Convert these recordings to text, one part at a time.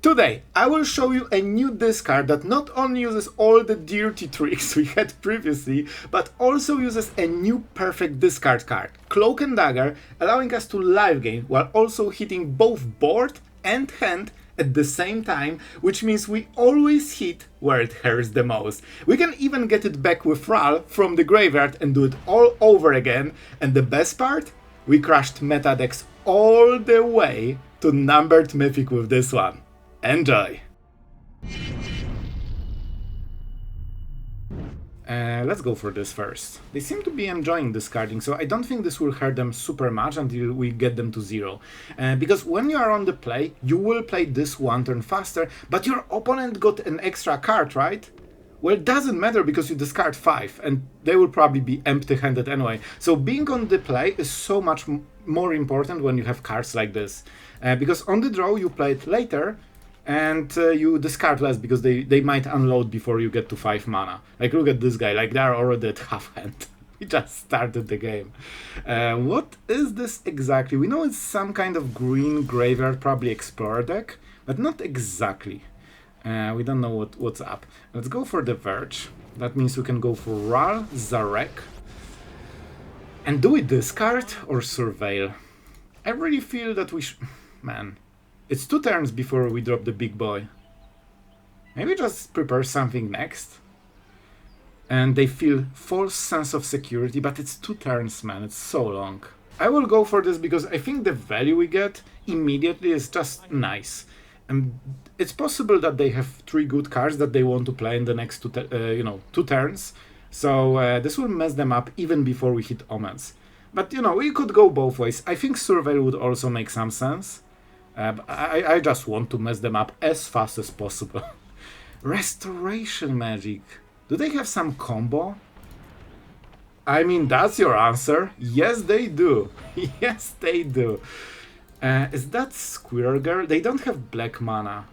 Today, I will show you a new discard that not only uses all the dirty tricks we had previously, but also uses a new perfect discard card, Cloak and Dagger, allowing us to live game while also hitting both board and hand at the same time, which means we always hit where it hurts the most. We can even get it back with Ral from the graveyard and do it all over again, and the best part? We crashed meta decks all the way to numbered Mythic with this one. Enjoy! Let's go for this first. They seem to be enjoying discarding, so I don't think this will hurt them super much until we get them to 0. Because when you are on the play, you will play this one turn faster, but your opponent got an extra card, right? Well, it doesn't matter because you discard 5, and they will probably be empty-handed anyway. So being on the play is so much more important when you have cards like this. Because on the draw you play it later, and you discard less because they might unload before you get to 5 mana. Like, look at this guy, like they're already at half hand. He just started the game. What is this exactly? We know it's some kind of green graveyard, probably explorer deck, but not exactly. We don't know what's up. Let's go for the Verge. That means we can go for Ral, Zarek. And do we discard or surveil? I really feel that we should... Man. It's 2 turns before we drop the big boy. Maybe just prepare something next. And they feel false sense of security, but it's 2 turns, man, it's so long. I will go for this because I think the value we get immediately is just nice. And it's possible that they have 3 good cards that they want to play in the next 2 turns. So this will mess them up even before we hit Omens. But we could go both ways. I think Surveil would also make some sense. I just want to mess them up as fast as possible. Restoration magic. Do they have some combo? I mean, that's your answer. Yes, they do. Yes, they do. Is that Squirrel Girl? They don't have black mana.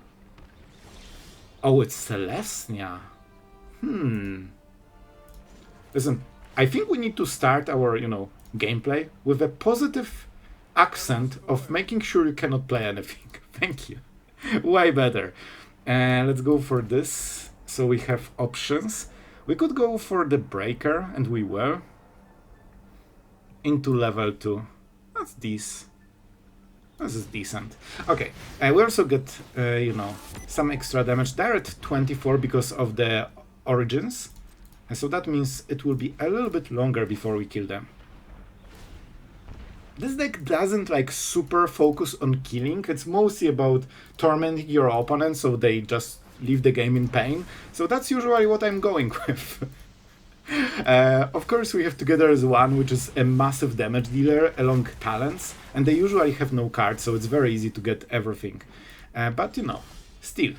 Oh, it's Celestia. Listen, I think we need to start our, gameplay with a positive accent of making sure you cannot play anything. Thank you. Way better. Let's go for this. So we have options. We could go for the breaker, and we will. Into level 2. That's this. This is decent. Okay, we also get, some extra damage. They're at 24 because of the origins. And so that means it will be a little bit longer before we kill them. This deck doesn't super focus on killing, it's mostly about tormenting your opponent so they just leave the game in pain. So that's usually what I'm going with. Of course we have Together as One, which is a massive damage dealer along talents, and they usually have no cards, so it's very easy to get everything. But still.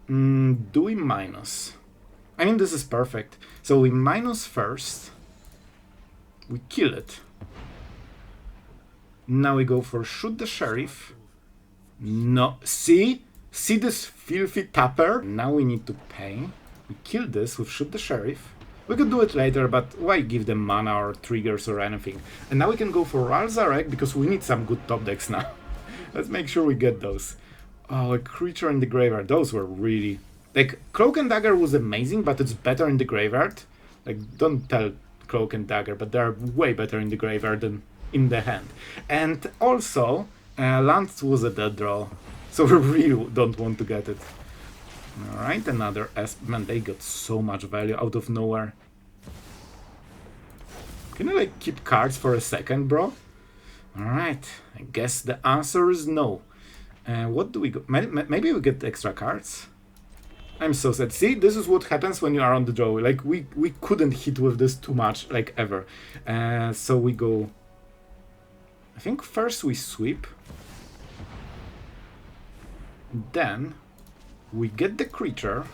Do we minus? I mean, this is perfect. So we minus first. We kill it. Now we go for Shoot the Sheriff. No, see this filthy tapper? Now we need to pay. We kill this with Shoot the Sheriff. We could do it later, but why give them mana or triggers or anything? And now we can go for Ral Zarek because we need some good top decks now. Let's make sure we get those. Oh, a creature in the graveyard. Those were really... Cloak and Dagger was amazing, but it's better in the graveyard. Don't tell Cloak and Dagger, but they're way better in the graveyard than in the hand. And also, Lance was a dead draw, so we really don't want to get it. Alright, another man, they got so much value out of nowhere. Can you keep cards for a second, bro? Alright, I guess the answer is no. What do we go? Maybe we get extra cards? I'm so sad. See, this is what happens when you are on the draw. We couldn't hit with this too much, ever. So we go... I think first we sweep. Then we get the creature.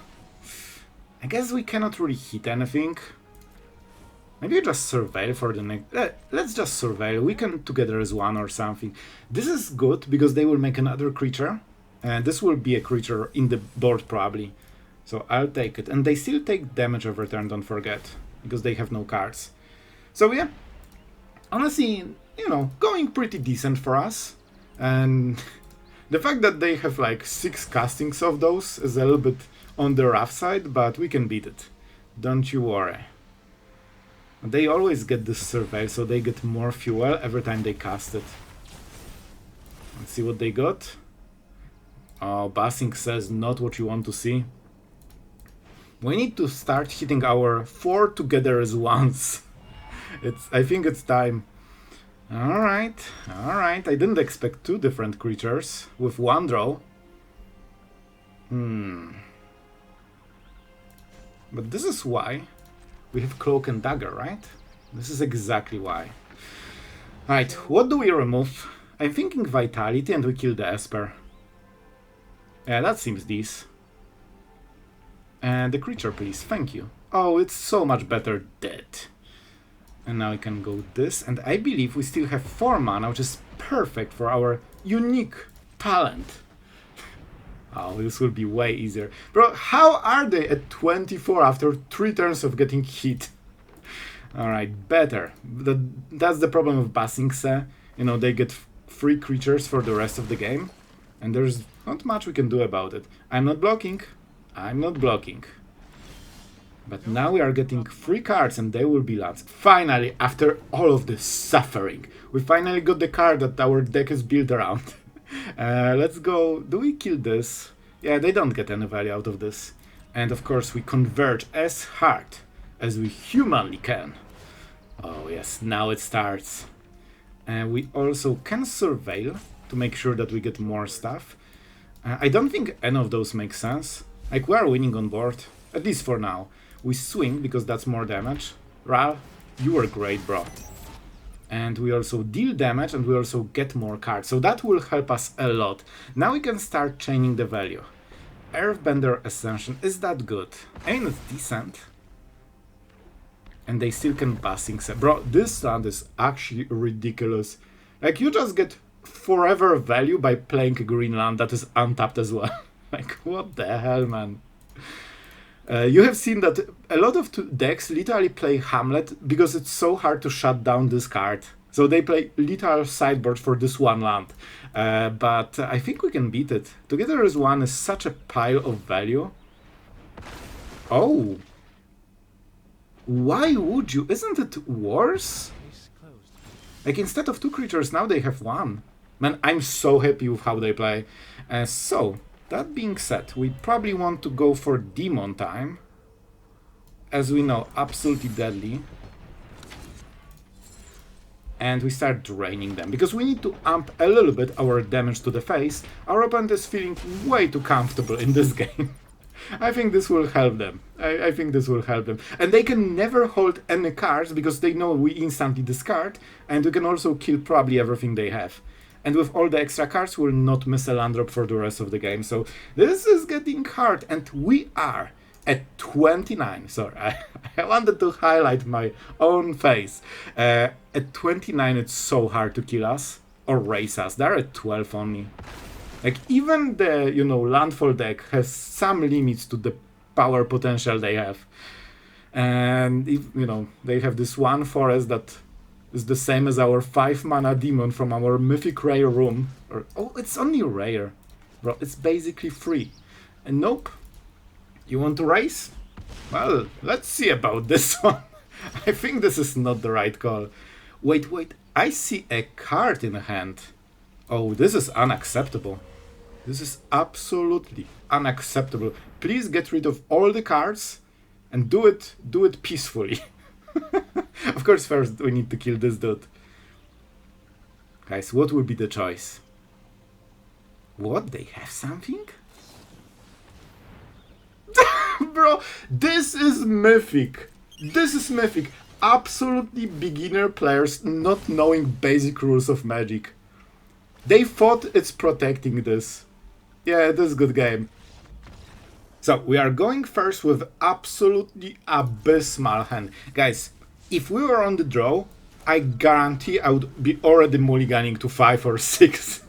I guess we cannot really hit anything. Maybe just surveil for the next... let's just surveil. We can Together as One or something. This is good because they will make another creature. And this will be a creature in the board probably. So I'll take it. And they still take damage every turn, don't forget. Because they have no cards. So yeah. Honestly, going pretty decent for us. And The fact that they have like 6 castings of those is a little bit on the rough side, but we can beat it. Don't you worry. They always get this survey, so they get more fuel every time they cast it. Let's see what they got. Oh, Basing says not what you want to see. We need to start hitting our 4 together as once. I think it's time. Alright, alright. I didn't expect 2 different creatures with 1 draw. But this is why we have Cloak and Dagger, right? This is exactly why. Right, what do we remove? I'm thinking Vitality and we kill the Esper. Yeah, that seems decent. And the creature, please. Thank you. Oh, it's so much better dead. And now we can go this. And I believe we still have 4 mana, which is perfect for our unique talent. Oh, this will be way easier. Bro, how are they at 24 after 3 turns of getting hit? Alright, better. That's the problem with Basingse. You know, they get free creatures for the rest of the game. And there's not much we can do about it. I'm not blocking. I'm not blocking. But now we are getting free cards and they will be lands. Finally, after all of this suffering, we finally got the card that our deck is built around. Let's go. Do we kill this? Yeah, they don't get any value out of this. And of course we converge as hard as we humanly can. Oh yes, now it starts. And we also can surveil to make sure that we get more stuff. I don't think any of those make sense. Like, we are winning on board, at least for now. We swing because that's more damage. Ral, you were great, bro. And we also deal damage and we also get more cards. So that will help us a lot. Now we can start chaining the value. Earthbender Ascension, is that good? I mean, it's decent. And they still can Basing. Bro, this land is actually ridiculous. Like, you just get forever value by playing a green land that is untapped as well. Like, what the hell, man? You have seen that a lot of decks literally play Hamlet because it's so hard to shut down this card. So they play literal sideboard for this one land. But I think we can beat it. Together as one is such a pile of value. Oh. Why would you? Isn't it worse? Like, instead of 2 creatures, now they have 1. Man, I'm so happy with how they play. So, that being said, we probably want to go for Demon Time. As we know, absolutely deadly. And we start draining them, because we need to amp a little bit our damage to the face. Our opponent is feeling way too comfortable in this game. I think this will help them. I think this will help them. And they can never hold any cards, because they know we instantly discard, and we can also kill probably everything they have. And with all the extra cards, we'll not miss a land drop for the rest of the game. So this is getting hard, and we are at 29. Sorry, I wanted to highlight my own face. At 29, it's so hard to kill us or raise us. They're at 12 only. Like, even the, you know, landfall deck has some limits to the power potential they have. And, if, you know, they have this one forest that is the same as our 5 mana demon from our Mythic rare room. Oh, it's only rare. Bro, it's basically free. And nope. You want to race? Well, let's see about this one. I think this is not the right call. Wait. I see a card in hand. Oh, this is unacceptable. This is absolutely unacceptable. Please get rid of all the cards and do it peacefully. Of course, first we need to kill this dude. Guys, what will be the choice? What? They have something? Bro, this is Mythic. This is Mythic. Absolutely beginner players not knowing basic rules of Magic. They thought it's protecting this. Yeah, this is a good game. So, we are going first with absolutely abysmal hand. Guys, if we were on the draw, I guarantee I would be already mulliganing to 5 or 6.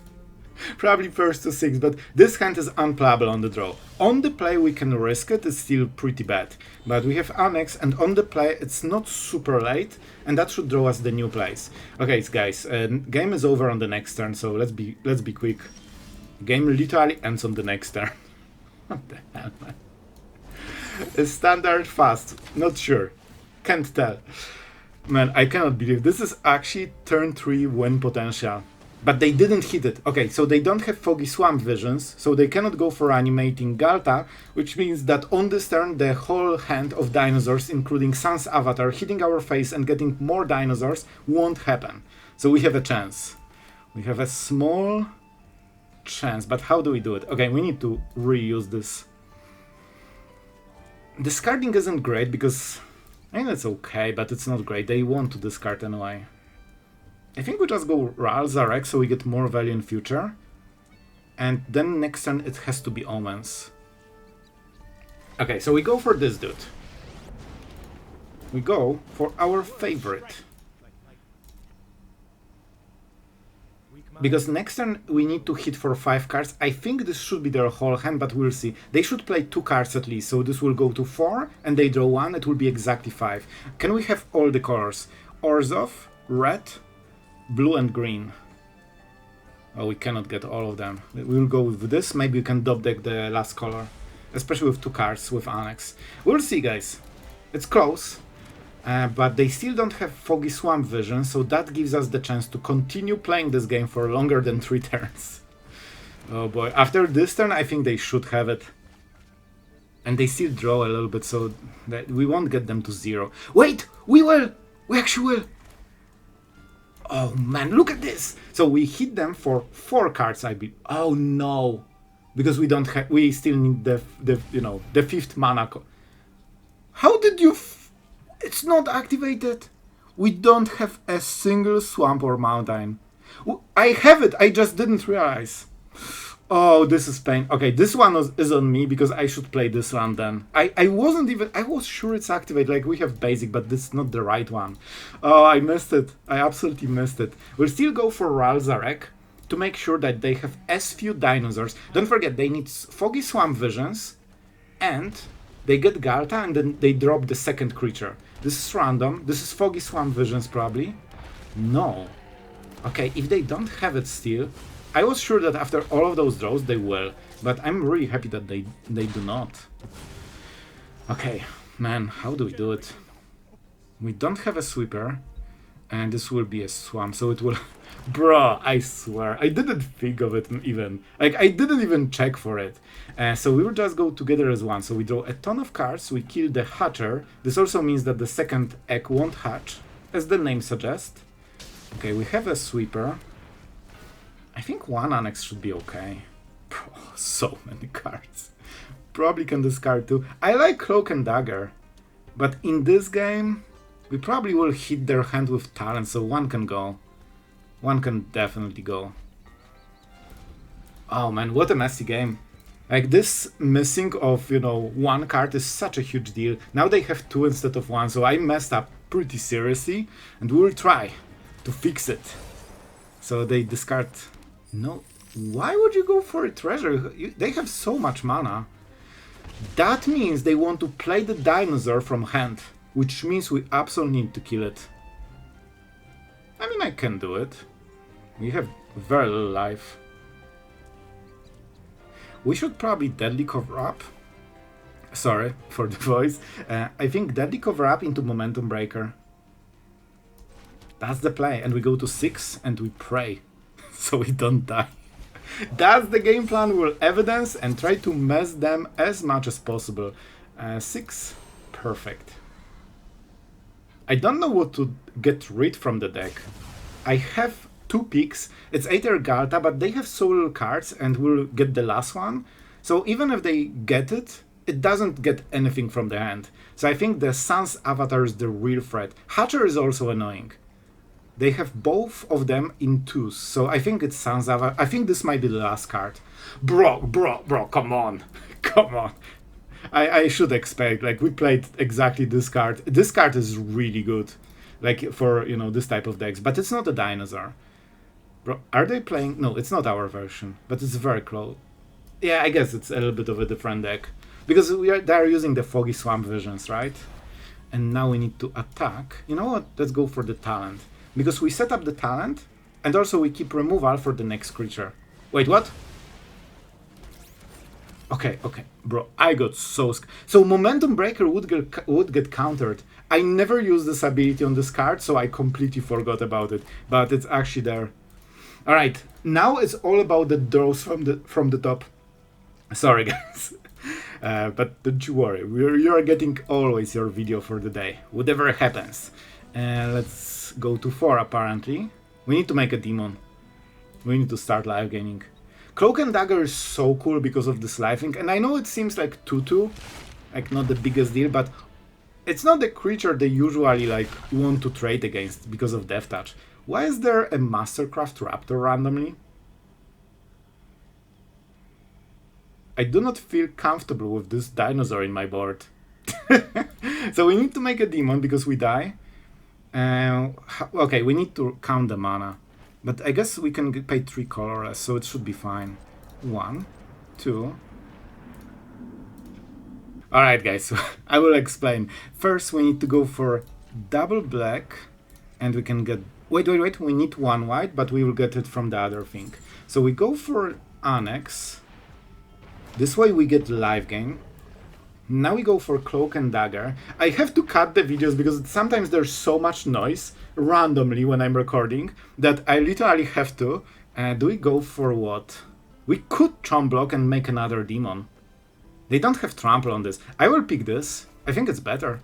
Probably first to 6, but this hand is unplayable on the draw. On the play we can risk it, it's still pretty bad. But we have Annex, and on the play it's not super late, and that should draw us the new plays. Okay, guys, game is over on the next turn, so let's be quick. Game literally ends on the next turn. What the hell, man? A standard fast. Not sure. Can't tell. Man, I cannot believe this is actually turn 3 win potential. But they didn't hit it. Okay, so they don't have Foggy Swamp visions, so they cannot go for animating Galta, which means that on this turn the whole hand of dinosaurs, including Sun's avatar, hitting our face and getting more dinosaurs won't happen. So we have a chance. We have a small chance, but how do we do it? Okay, we need to reuse this. Discarding isn't great because I mean it's okay, but it's not great. They want to discard anyway. I think we just go Ral Zarek so we get more value in future. And then next turn it has to be Omens. Okay, so we go for this dude. We go for our favorite. Because next turn we need to hit for 5 cards. I think this should be their whole hand, but we'll see. They should play 2 cards at least, so this will go to 4, and they draw 1, it will be exactly 5. Can we have all the colors? Orzhov, red, blue and green. Oh, we cannot get all of them. We'll go with this, maybe we can top deck the last color. Especially with 2 cards with Annex. We'll see, guys. It's close. But they still don't have Foggy Swamp vision, so that gives us the chance to continue playing this game for longer than 3 turns. Oh boy, after this turn I think they should have it. And they still draw a little bit, so that we won't get them to 0. Wait! We will! We actually will! Oh man, look at this! So we hit them for 4 cards, I believe. Oh no! Because we don't have, we still need the the 5th mana. How did you... It's not activated. We don't have a single swamp or mountain. I have it, I just didn't realize. Oh, this is pain. Okay, this one is on me because I should play this one then. I wasn't even... I was sure it's activated, like we have basic, but this is not the right one. Oh, I missed it. I absolutely missed it. We'll still go for Ral Zarek to make sure that they have as few dinosaurs. Don't forget, they need Foggy Swamp visions and they get Galta and then they drop the second creature. This is random. This is Foggy Swamp visions probably. No. Okay, if they don't have it still, I was sure that after all of those draws they will, but I'm really happy that they do not. Okay, man, how do we do it? We don't have a sweeper, and this will be a swamp, so it will... Bro, I swear, I didn't think of it even. Like, I didn't even check for it. So we will just go together as one. So we draw a ton of cards, we kill the hatcher. This also means that the second egg won't hatch, as the name suggests. Okay, we have a sweeper. I think 1 Annex should be okay. Bro, so many cards. Probably can discard 2. I like Cloak and Dagger, but in this game, we probably will hit their hand with talent, so 1 can go. 1 can definitely go. Oh man, what a messy game. Like, this missing of, 1 card is such a huge deal. Now they have 2 instead of 1, so I messed up pretty seriously, and we will try to fix it. So they discard... No, why would you go for a treasure? They have so much mana. That means they want to play the dinosaur from hand, which means we absolutely need to kill it. I mean, I can do it. We have very little life. We should probably Deadly Cover Up. Sorry for the voice. I think Deadly Cover Up into Momentum Breaker. That's the play, and we go to 6 and we pray. So we don't die. That's the game plan we'll evidence and try to mess them as much as possible. 6, perfect. I don't know what to get rid from the deck. I have 2 picks. It's either Galta, but they have so little cards and we'll get the last one. So even if they get it, it doesn't get anything from the hand. So I think the Sun's avatar is the real threat. Hatcher is also annoying. They have both of them in 2s, so I think it's Sun's avatar. I think this might be the last card. Bro, come on. Come on. I should expect, like, we played exactly this card. This card is really good, like, for, this type of decks, but it's not a dinosaur. Bro, are they playing? No, it's not our version, but it's very close. Yeah, I guess it's a little bit of a different deck, because they're using the Foggy Swamp visions, right? And now we need to attack. You know what? Let's go for the talent. Because we set up the talent, and also we keep removal for the next creature. Wait, what? Okay, okay, bro, I got so so Momentum Breaker would get countered. I never used this ability on this card, so I completely forgot about it. But it's actually there. All right, now it's all about the draws from the top. Sorry, guys, but don't you worry. You are getting always your video for the day, whatever happens. Let's go to 4 apparently. We need to make a demon. We need to start live gaining. Cloak and Dagger is so cool because of this life link, and I know it seems like 2-2, like not the biggest deal, but it's not the creature they usually like want to trade against because of Death Touch. Why is there a Mastercraft Raptor randomly? I do not feel comfortable with this dinosaur in my board. So we need to make a demon because we die. Okay, we need to count the mana. But I guess we can pay 3 colorless, so it should be fine. 1, 2. Alright guys, I will explain. First we need to go for double black, and we can get... Wait, we need 1 white, but we will get it from the other thing. So we go for Annex. This way we get live gain. Now we go for Cloak and Dagger. I have to cut the videos because sometimes there's so much noise randomly when I'm recording that I literally have to. Do we go for what? We could Chomp Block and make another demon. They don't have trample on this. I will pick this. I think it's better.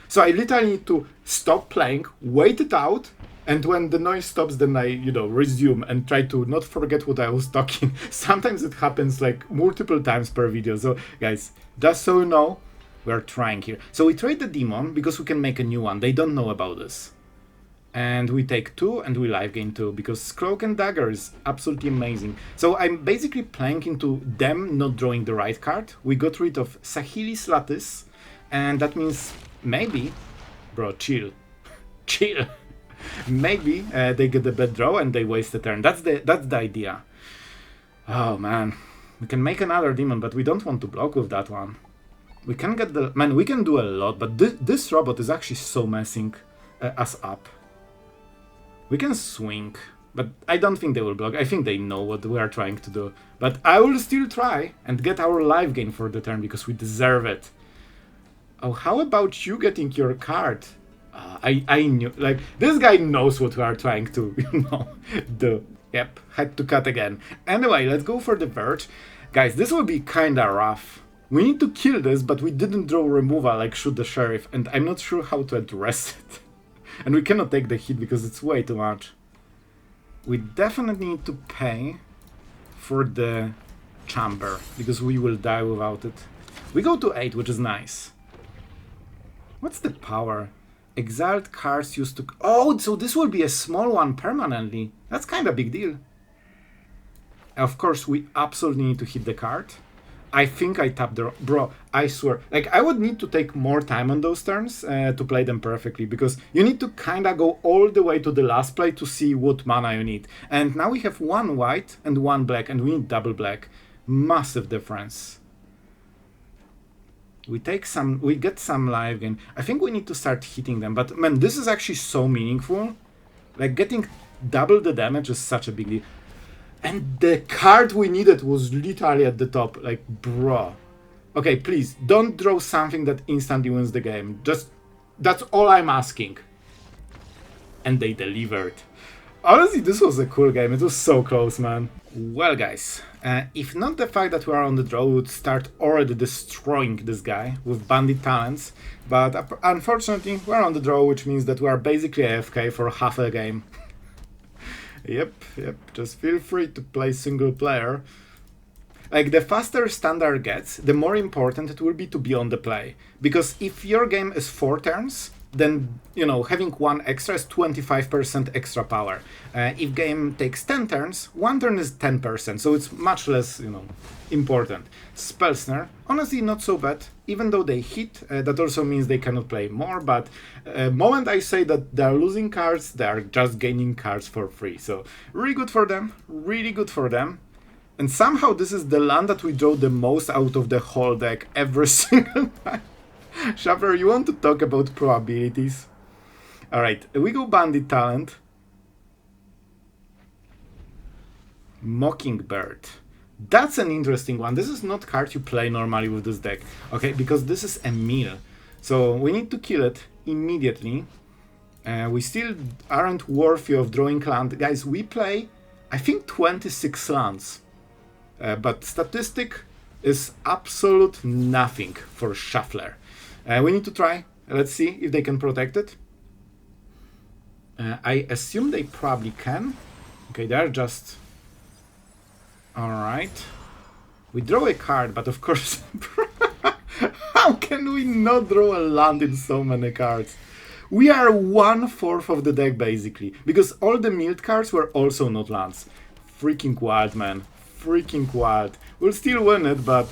So I literally need to stop playing, wait it out, and when the noise stops, then I, resume and try to not forget what I was talking. Sometimes it happens like multiple times per video. So guys, just so you know, we're trying here. So we trade the demon because we can make a new one. They don't know about this. And we take 2 and we live gain 2 because Cloak and Dagger is absolutely amazing. So I'm basically playing into them not drawing the right card. We got rid of Saheeli's Lattice, and that means maybe, bro, chill. Chill. Maybe they get the bad draw and they waste a turn. That's the idea. Oh man, we can make another demon, but we don't want to block with that one. We can get the... Man, we can do a lot, but this robot is actually so messing us up. We can swing, but I don't think they will block. I think they know what we are trying to do. But I will still try and get our life gain for the turn because we deserve it. Oh, how about you getting your card? I knew, like, this guy knows what we are trying to, do. Yep, had to cut again. Anyway, let's go for the Verge. Guys, this will be kinda rough. We need to kill this, but we didn't draw removal like shoot the Sheriff, and I'm not sure how to address it. And we cannot take the hit because it's way too much. We definitely need to pay for the Chamber, because we will die without it. We go to 8, which is nice. What's the power? Exiled cards used to... Oh, so this will be a small one permanently. That's kind of a big deal. Of course, we absolutely need to hit the card. I think I tapped the... Bro, I swear. Like, I would need to take more time on those turns to play them perfectly. Because you need to kind of go all the way to the last play to see what mana you need. And now we have 1 white and 1 black. And we need double black. Massive difference. We get some live gain. I think we need to start hitting them, but man, this is actually so meaningful. Like, getting double the damage is such a big deal. And the card we needed was literally at the top. Like, bro. Okay, please, don't draw something that instantly wins the game. Just, that's all I'm asking. And they delivered. Honestly, this was a cool game. It was so close, man. Well, guys, if not the fact that we are on the draw, we would start already destroying this guy with Bandit talents. But unfortunately, we're on the draw, which means that we are basically AFK for half a game. Yep. Just feel free to play single player. Like, the faster standard gets, the more important it will be to be on the play. Because if your game is 4 turns, then, having 1 extra is 25% extra power. If game takes 10 turns, 1 turn is 10%, so it's much less, important. Spell Snare, honestly not so bad, even though they hit, that also means they cannot play more, but moment I say that they are losing cards, they are just gaining cards for free, so really good for them, And somehow this is the land that we draw the most out of the whole deck every single time. Shaffer, you want to talk about probabilities? Alright, we go Bandit talent. Mockingbird. That's an interesting one. This is not card you play normally with this deck, okay? Because this is a mill. So we need to kill it immediately. We still aren't worthy of drawing land. Guys, we play, I think, 26 lands. But statistic is absolute nothing for Shuffler. We need to try. Let's see if they can protect it. I assume they probably can. Okay, they're just... Alright. We draw a card, but of course... How can we not draw a land in so many cards? We are 1/4 of the deck, basically. Because all the milled cards were also not lands. Freaking wild, man. Freaking wild. We'll still win it, but...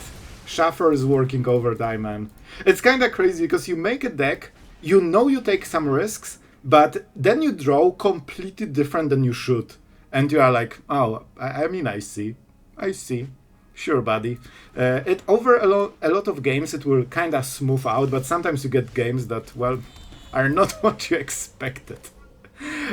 Shuffler is working overtime, man. It's kinda crazy, because you make a deck, you know you take some risks, but then you draw completely different than you should. And you are like, oh, I mean, I see. I see. Sure, buddy. Over a lot of games, it will kind of smooth out, but sometimes you get games that, well, are not what you expected.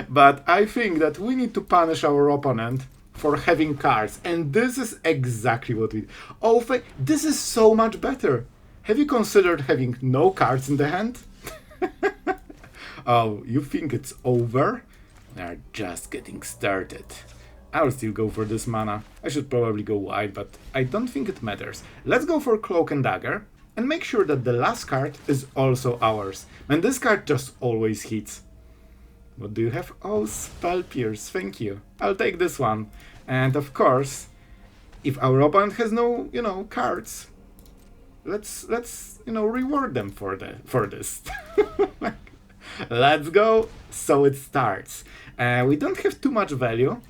But I think that we need to punish our opponent for having cards, and this is exactly what we... Oh, this is so much better. Have you considered having no cards in the hand? Oh, you think it's over? We are just getting started. I'll still go for this mana. I should probably go wide, but I don't think it matters. Let's go for Cloak and Dagger, and make sure that the last card is also ours. And this card just always hits. What do you have? Oh, Spell Pierce, thank you. I'll take this one. And of course, if our opponent has no, cards, let's reward them for this. Let's go. So it starts. We don't have too much value,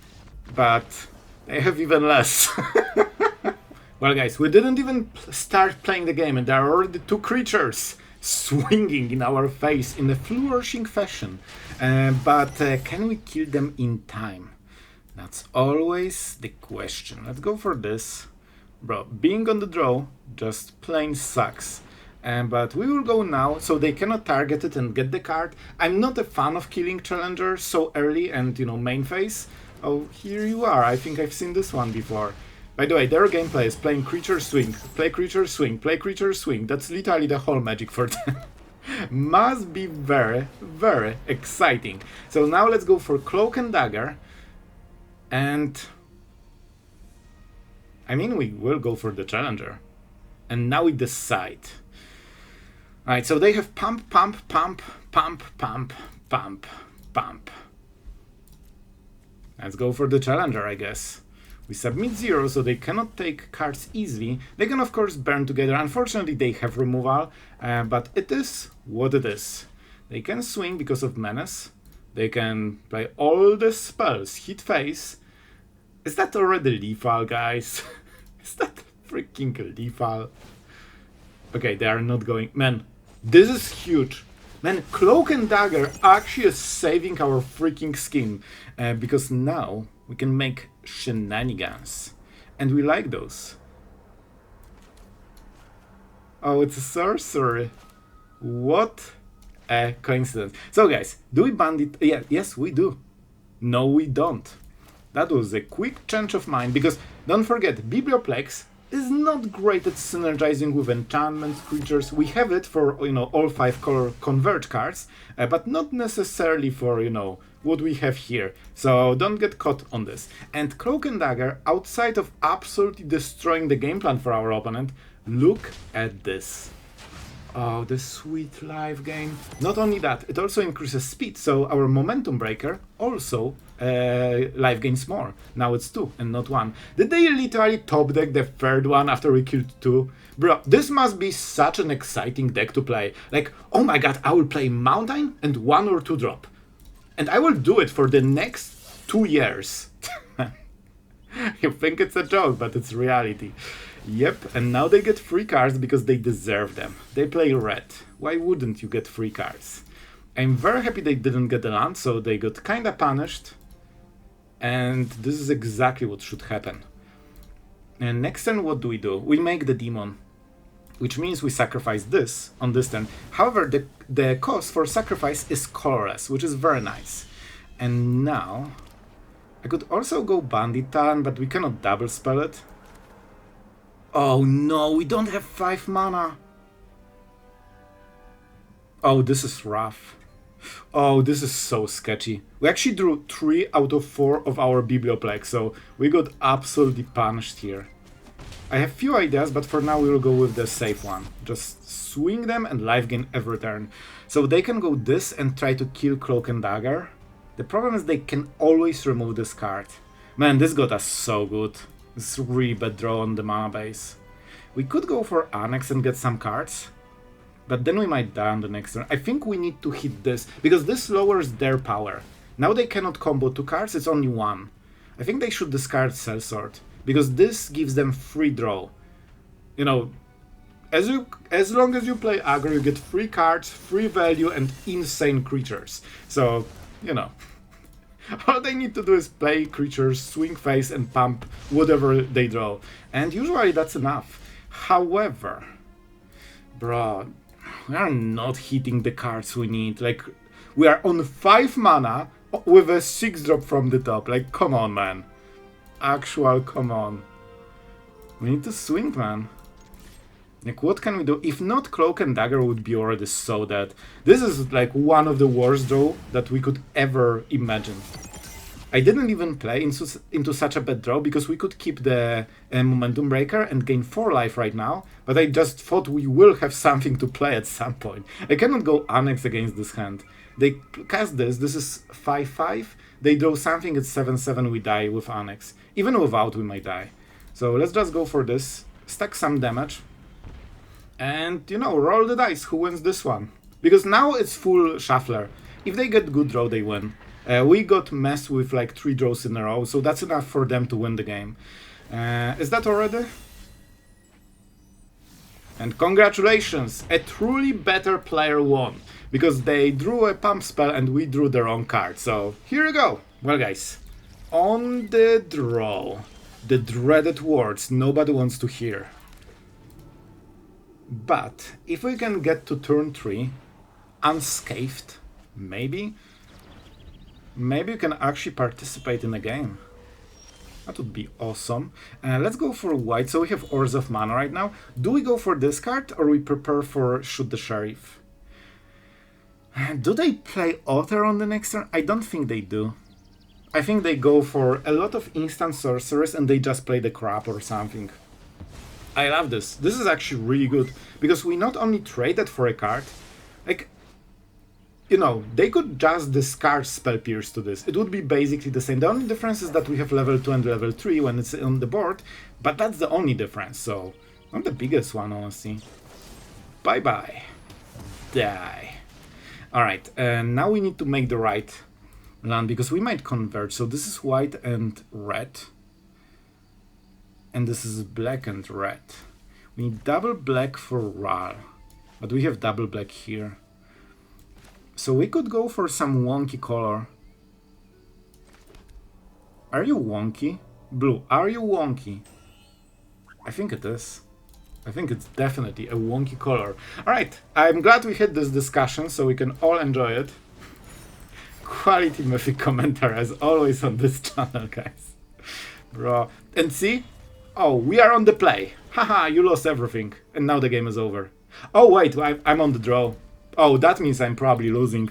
but I have even less. Well, guys, we didn't even start playing the game, and there are already 2 creatures swinging in our face in a flourishing fashion. But can we kill them in time? That's always the question. Let's go for this. Bro, being on the draw just plain sucks. But we will go now, so they cannot target it and get the card. I'm not a fan of killing challengers so early and, main phase. Oh, here you are. I think I've seen this one before. By the way, their gameplay is playing creature swing, play creature swing, play creature swing. That's literally the whole magic for them. Must be very, very exciting. So now let's go for Cloak and Dagger. And... I mean, we will go for the challenger. And now we decide. Alright, so they have pump, pump, pump, pump, pump, pump, pump. Let's go for the challenger, I guess. We submit 0, so they cannot take cards easily. They can, of course, burn together. Unfortunately, they have removal, but it is what it is. They can swing because of menace. They can play all the spells, hit face. Is that already lethal, guys? Is that freaking lethal? Okay, they are not going... Man, this is huge. Man, Cloak and Dagger actually is saving our freaking skin. Because now we can make shenanigans. And we like those. Oh, it's a sorcery. What a coincidence. So guys, do we Bandit? Yeah, yes, we do. No, we don't. That was a quick change of mind, because don't forget, Biblioplex is not great at synergizing with enchantments, creatures. We have it for, all 5 color convert cards, but not necessarily for, what we have here. So don't get caught on this. And Cloak and Dagger, outside of absolutely destroying the game plan for our opponent, look at this. Oh, the sweet life gain. Not only that, it also increases speed, so our momentum breaker also life gains more. Now it's 2 and not 1. Did they literally top deck the 3rd one after we killed 2? Bro, this must be such an exciting deck to play. Like, oh my god, I will play Mountain and 1 or 2 drop. And I will do it for the next 2 years. You think it's a joke, but it's reality. Yep, and now they get free cards because they deserve them. They play red. Why wouldn't you get free cards? I'm very happy they didn't get the land, so they got kinda punished. And this is exactly what should happen. And next turn, what do? We make the demon, which means we sacrifice this on this turn. However, the cost for sacrifice is colorless, which is very nice. And now, I could also go Bandit turn, but we cannot double spell it. Oh no, we don't have 5 mana. Oh, this is rough. Oh, this is so sketchy. We actually drew 3 out of 4 of our Biblioplex, so we got absolutely punished here. I have few ideas, but for now we will go with the safe one. Just swing them and life gain every turn. So they can go this and try to kill Cloak and Dagger. The problem is they can always remove this card. Man, this got us so good. It's a really bad draw on the mana base. We could go for Annex and get some cards, but then we might die on the next turn. I think we need to hit this, because this lowers their power. Now they cannot combo 2 cards, it's only 1. I think they should discard Sellsword, because this gives them free draw. You know, as long as you play aggro, you get free cards, free value, and insane creatures. So, you know, all they need to do is play creatures, swing face, and pump whatever they draw. And usually that's enough. However, bro, we are not hitting the cards we need. Like, we are on 5 mana with a 6-drop from the top. Like, come on, man. Actual, come on. We need to swing, man. Like, what can we do? If not, Cloak and Dagger would be already so dead. This is like one of the worst draw that we could ever imagine. I didn't even play into such a bad draw because we could keep the Momentum Breaker and gain 4 life right now, but I just thought we will have something to play at some point. I cannot go Annex against this hand. They cast this is 5-5, they draw something at 7-7, we die with Annex. Even without, we might die. So let's just go for this, stack some damage, and, you know, roll the dice, who wins this one? Because now it's full shuffler. If they get good draw, they win. We got messed with like 3 draws in a row, so that's enough for them to win the game. Is that already? And congratulations! A truly better player won, because they drew a pump spell and we drew the wrong card. So here you go. Well, guys, on the draw, the dreaded words nobody wants to hear. But if we can get to turn 3 unscathed, maybe you can actually participate in a game. That would be awesome. Let's go for white. So we have Oars of Mana right now. Do we go for this card or we prepare for Shoot the Sheriff? Do they play Otter on the next turn? I don't think they do. I think they go for a lot of instant sorcerers and they just play the crap or something. I love this. This is actually really good, because we not only traded for a card, like, you know, they could just discard Spell Pierce to this. It would be basically the same. The only difference is that we have level 2 and level 3 when it's on the board, but that's the only difference, so not the biggest one, honestly. Bye-bye. Die. Alright, now we need to make the right land, because we might converge. So this is white and red. And this is black and red. We need double black for Ral, but we have double black here. So we could go for some wonky color. Are you wonky? Blue, are you wonky? I think it is. I think it's definitely a wonky color. Alright, I'm glad we had this discussion so we can all enjoy it. Quality Mythic commentary as always on this channel, guys. Bro, and see? Oh, we are on the play. Haha, you lost everything. And now the game is over. Oh, wait, I'm on the draw. Oh, that means I'm probably losing.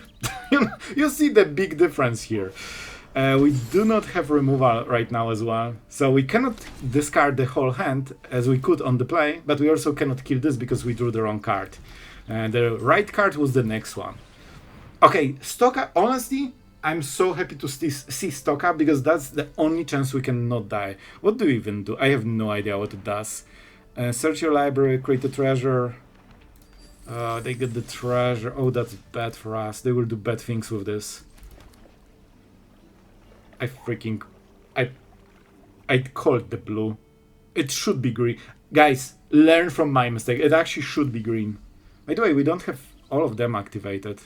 You see the big difference here. We do not have removal right now as well. So we cannot discard the whole hand as we could on the play. But we also cannot kill this because we drew the wrong card. The right card was the next one. Okay, Stocka, honestly, I'm so happy to see Stocka because that's the only chance we can not die. What do we even do? I have no idea what it does. Search your library, create a treasure. They get the treasure. Oh, that's bad for us. They will do bad things with this. I called the blue. It should be green. Guys, learn from my mistake. It actually should be green. By the way, we don't have all of them activated.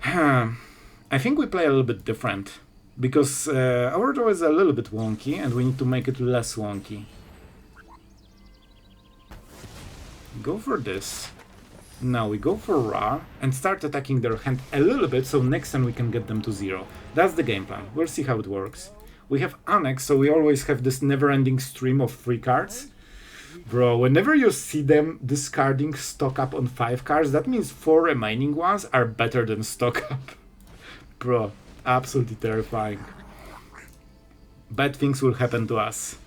I think we play a little bit different, because our draw is a little bit wonky and we need to make it less wonky. Go for this. Now we go for Ra and start attacking their hand a little bit so next time we can get them to 0. That's the game plan. We'll see how it works. We have Annex, so we always have this never-ending stream of free cards. Bro, whenever you see them discarding stock up on 5 cards, that means 4 remaining ones are better than stock up. Bro, absolutely terrifying. Bad things will happen to us.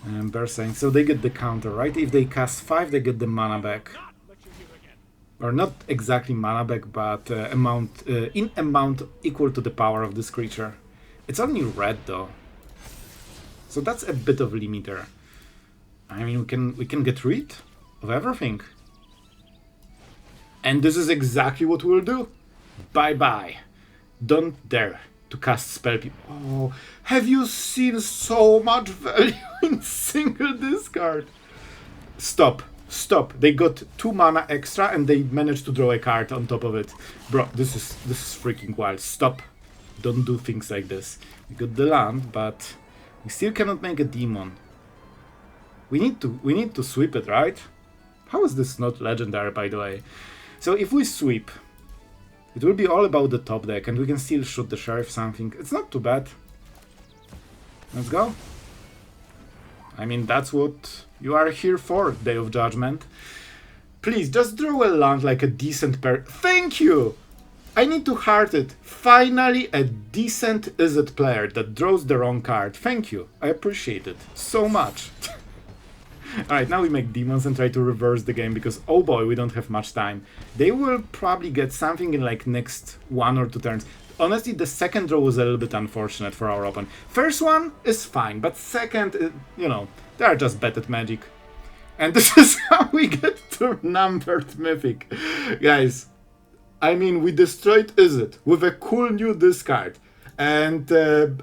Bearsaying, so they get the counter, right? If they cast 5, they get the mana back. Or not exactly mana back, but in amount equal to the power of this creature. It's only red though, so that's a bit of limiter. I mean, we can get rid of everything, and this is exactly what we'll do. Bye bye. Don't dare to cast spell. Oh, have you seen so much value in single discard? Stop. Stop. They got 2 mana extra and they managed to draw a card on top of it. Bro, this is freaking wild. Stop. Don't do things like this. We got the land, but we still cannot make a demon. We need to sweep it, right? How is this not legendary, by the way? So if we sweep, it will be all about the top deck, and we can still shoot the sheriff something. It's not too bad. Let's go. I mean, that's what you are here for, Day of Judgment. Please, just draw a land like a decent pair. Thank you! I need to heart it. Finally, a decent Izzet player that draws the wrong card. Thank you. I appreciate it so much. Alright, now we make demons and try to reverse the game because, oh boy, we don't have much time. They will probably get something in like next 1 or 2 turns. Honestly, the second draw was a little bit unfortunate for our opponent. First one is fine, but second, you know, they are just bad at Magic. And this is how we get to numbered Mythic. Guys, I mean, we destroyed Izzet with a cool new discard. And,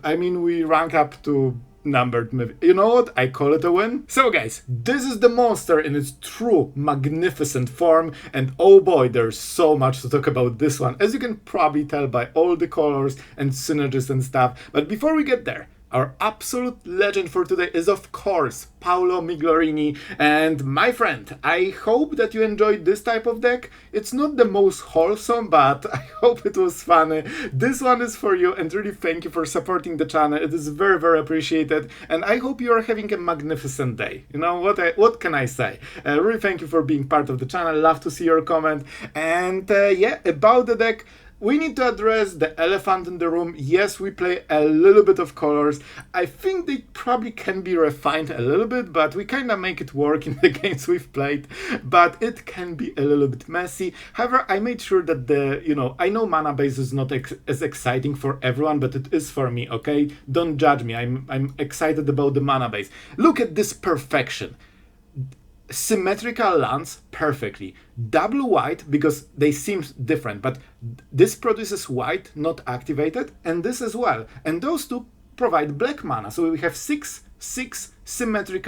I mean, we rank up to numbered Mythic. You know what? I call it a win. So guys, this is the monster in its true magnificent form, and oh boy, there's so much to talk about this one, as you can probably tell by all the colors and synergies and stuff. But before we get there, our absolute legend for today is, of course, Paolo Miglorini. And my friend, I hope that you enjoyed this type of deck. It's not the most wholesome, but I hope it was funny. This one is for you, and really thank you for supporting the channel. It is very, very appreciated. And I hope you are having a magnificent day. You know, what can I say? Really thank you for being part of the channel. Love to see your comment. And yeah, about the deck, we need to address the elephant in the room. Yes, we play a little bit of colors. I think they probably can be refined a little bit, but we kind of make it work in the games we've played. But it can be a little bit messy. However, I made sure that I know mana base is not as exciting for everyone, but it is for me, okay? Don't judge me. I'm excited about the mana base. Look at this perfection. Symmetrical lands perfectly. Double white because they seem different, but this produces white not activated, and this as well. And those two provide black mana. So we have 6 symmetric.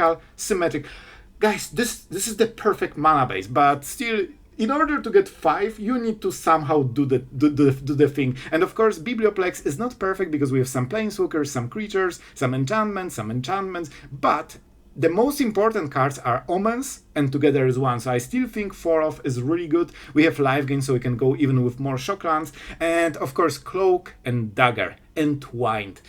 Guys, this is the perfect mana base, but still, in order to get 5, you need to somehow do the thing. And of course, Biblioplex is not perfect because we have some planeswalkers, some creatures, some enchantments, but the most important cards are Omens and Together as One, so I still think 4-off is really good. We have life gain, so we can go even with more Shocklands. And of course, Cloak and Dagger, Entwined.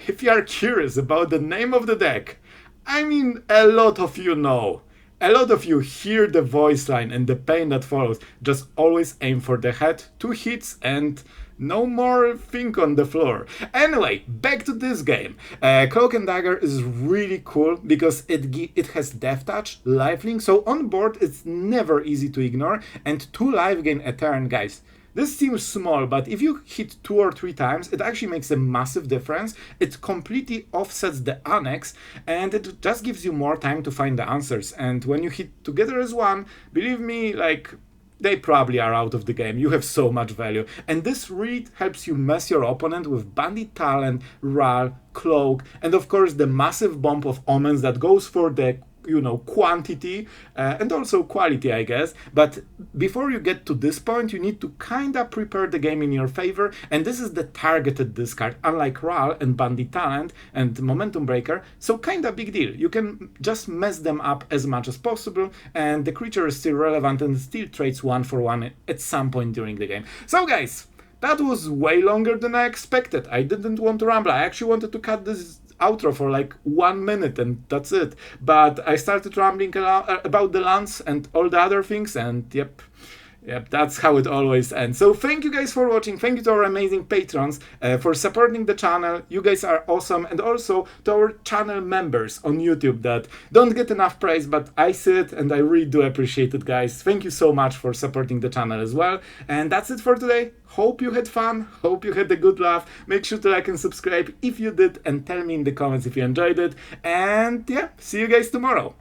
If you are curious about the name of the deck, I mean, a lot of you know. A lot of you hear the voice line and the pain that follows. Just always aim for the head, 2 hits, and no more think on the floor. Anyway, back to this game. Cloak and Dagger is really cool because it has Death Touch, Lifelink, so on board it's never easy to ignore, and 2 life gain a turn, guys. This seems small, but if you hit 2 or 3 times, it actually makes a massive difference. It completely offsets the Annex, and it just gives you more time to find the answers. And when you hit Together as One, believe me, like, they probably are out of the game. You have so much value. And this really helps you mess your opponent with Bandit Talent, Ral, Cloak, and of course the massive bump of Omens that goes for the quantity and also quality, I guess. But before you get to this point, you need to kinda prepare the game in your favor, and this is the targeted discard, unlike Ral and Bandit Talent and Momentum Breaker, so kinda big deal. You can just mess them up as much as possible, and the creature is still relevant and still trades 1 for 1 at some point during the game. So guys, that was way longer than I expected. I didn't want to ramble. I actually wanted to cut this outro for like 1 minute and that's it. But I started rambling about the lands and all the other things, and yep, that's how it always ends. So thank you guys for watching. Thank you to our amazing patrons for supporting the channel. You guys are awesome. And also to our channel members on YouTube that don't get enough praise, but I see it and I really do appreciate it, guys. Thank you so much for supporting the channel as well. And that's it for today. Hope you had fun. Hope you had a good laugh. Make sure to like and subscribe if you did, and tell me in the comments if you enjoyed it. And yeah, see you guys tomorrow.